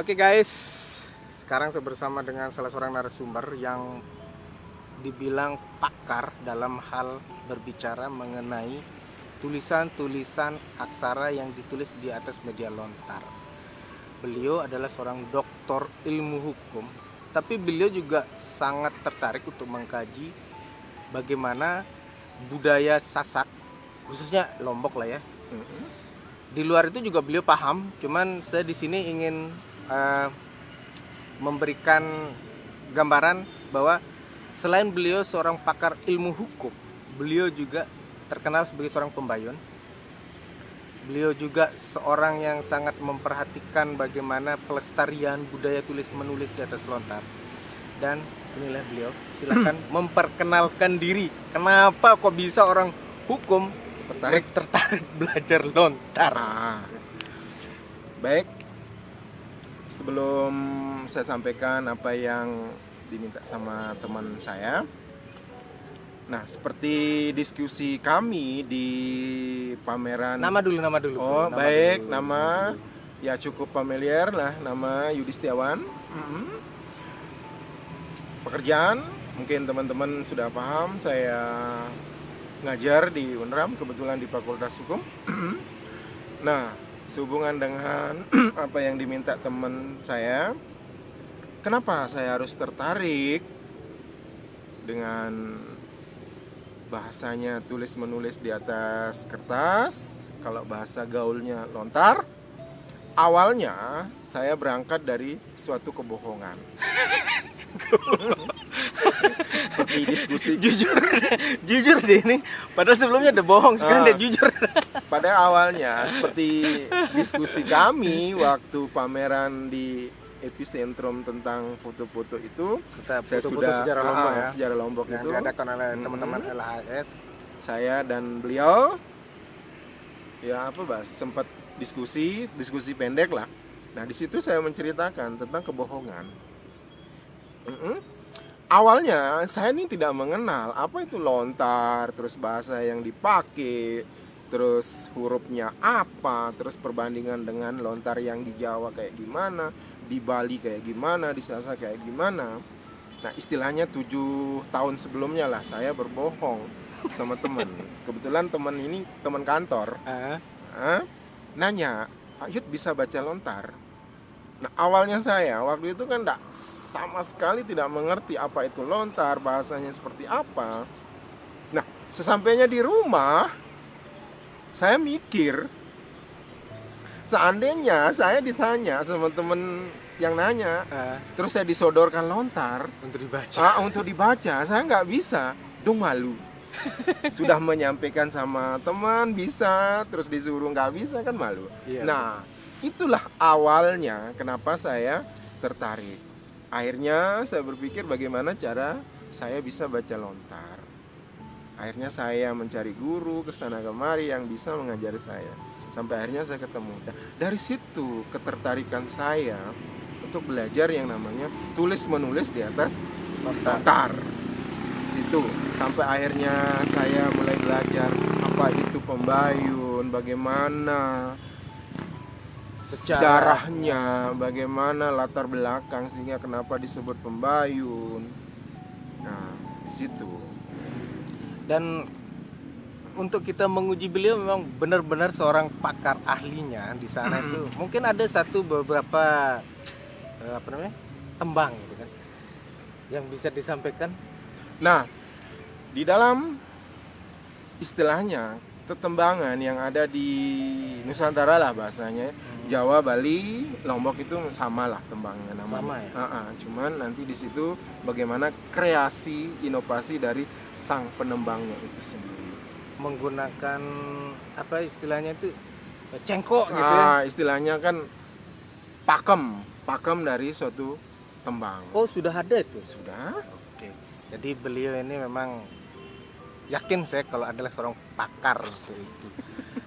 Oke guys, sekarang saya bersama dengan salah seorang narasumber yang dibilang pakar dalam hal berbicara mengenai tulisan-tulisan aksara yang ditulis di atas media lontar. Beliau adalah seorang doktor ilmu hukum, tapi beliau juga sangat tertarik untuk mengkaji bagaimana budaya Sasak, khususnya Lombok lah ya. Di luar itu juga beliau paham, cuman saya di sini ingin memberikan gambaran bahwa selain beliau seorang pakar ilmu hukum, beliau juga terkenal sebagai seorang pembayun. Beliau juga seorang yang sangat memperhatikan bagaimana pelestarian budaya tulis menulis di atas lontar. Dan inilah beliau, silakan memperkenalkan diri. Kenapa kok bisa orang hukum tertarik belajar lontar? Baik, sebelum saya sampaikan apa yang diminta sama teman saya, nah seperti diskusi kami di pameran. Nama dulu. Oh, baik, nama ya cukup familiar lah, nama Yudi Setiawan. Pekerjaan mungkin teman-teman sudah paham, saya ngajar di UNRAM, kebetulan di Fakultas Hukum. Nah, sehubungan dengan apa yang diminta teman saya, kenapa saya harus tertarik dengan bahasanya tulis menulis di atas kertas, kalau bahasa gaulnya lontar? Awalnya saya berangkat dari suatu kebohongan. Seperti diskusi. Jujur deh ini, padahal sebelumnya udah bohong, sekarang dia jujur. Pada awalnya seperti diskusi kami waktu pameran di Epicentrum tentang foto-foto itu, saya sudah sejarah Lombok ya. Sejarah Lombok yang itu diadakan oleh teman-teman LHS. Saya dan beliau ya sempat diskusi pendek lah. Nah, di situ saya menceritakan tentang kebohongan. Awalnya saya ini tidak mengenal apa itu lontar, terus bahasa yang dipakai, terus hurufnya apa, terus perbandingan dengan lontar yang di Jawa kayak gimana, di Bali kayak gimana, di Sasak kayak gimana. Nah, istilahnya 7 tahun sebelumnya lah saya berbohong sama teman. Kebetulan teman ini teman kantor. Nanya, Pak Yud bisa baca lontar? Nah, awalnya saya waktu itu kan sama sekali tidak mengerti apa itu lontar, bahasanya seperti apa. Nah, sesampainya di rumah, saya mikir, seandainya saya ditanya sama temen yang nanya, terus saya disodorkan lontar untuk dibaca, saya nggak bisa, dong malu. Sudah menyampaikan sama teman bisa, terus disuruh nggak bisa, kan malu. Iya. Nah, itulah awalnya kenapa saya tertarik. Akhirnya saya berpikir bagaimana cara saya bisa baca lontar. Akhirnya saya mencari guru kesana kemari yang bisa mengajari saya. Sampai akhirnya saya ketemu. Dari situ ketertarikan saya untuk belajar yang namanya tulis menulis di atas lontar. Situ sampai akhirnya saya mulai belajar apa itu pembayun, bagaimana sejarahnya, bagaimana latar belakang sehingga kenapa disebut pembayun. Nah, di situ. Dan untuk kita menguji beliau memang benar-benar seorang pakar ahlinya di sana itu. Mungkin ada beberapa tembang gitu kan yang bisa disampaikan. Nah, di dalam istilahnya tetembangan yang ada di Nusantara lah bahasanya, Jawa, Bali, Lombok itu sama lah tembangnya namanya. Sama ya? Cuman nanti di situ bagaimana kreasi inovasi dari sang penembangnya itu sendiri. Menggunakan apa istilahnya itu cengkok gitu ya? Istilahnya kan pakem dari suatu tembang. Oh, sudah ada itu? Sudah. Oke. Jadi beliau ini memang yakin saya kalau adalah seorang pakar itu.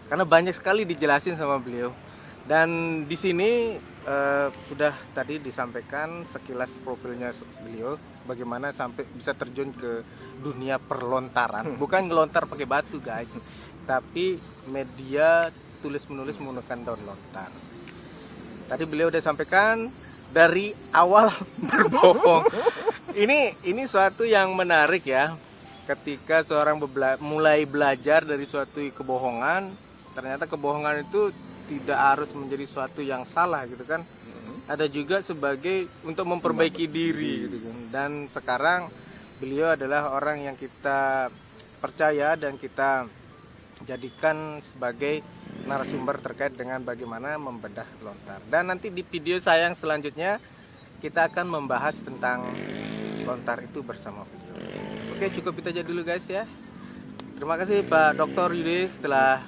Karena banyak sekali dijelasin sama beliau. Dan di sini sudah tadi disampaikan sekilas profilnya beliau, bagaimana sampai bisa terjun ke dunia perlontaran. Bukan ngelontar pakai batu guys, tapi media tulis menulis menggunakan daun lontar. Tadi beliau udah sampaikan dari awal berbohong. Ini suatu yang menarik ya. Ketika seorang mulai belajar dari suatu kebohongan, ternyata kebohongan itu tidak harus menjadi suatu yang salah gitu kan. Ada juga sebagai untuk memperbaiki diri gitu kan. Dan sekarang beliau adalah orang yang kita percaya dan kita jadikan sebagai narasumber terkait dengan bagaimana membedah lontar. Dan nanti di video saya yang selanjutnya kita akan membahas tentang lontar itu bersama beliau. Oke, cukup itu aja dulu guys ya. Terima kasih Pak Dr. Yudis telah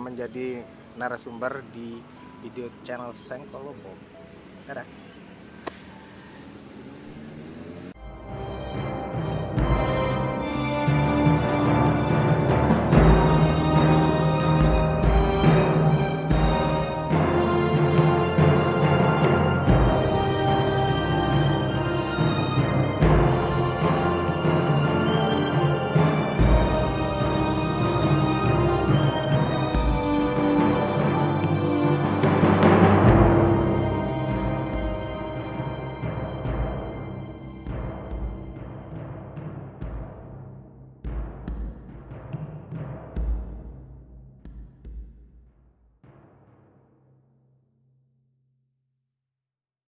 menjadi narasumber di video channel Sengkolobo. Dadah.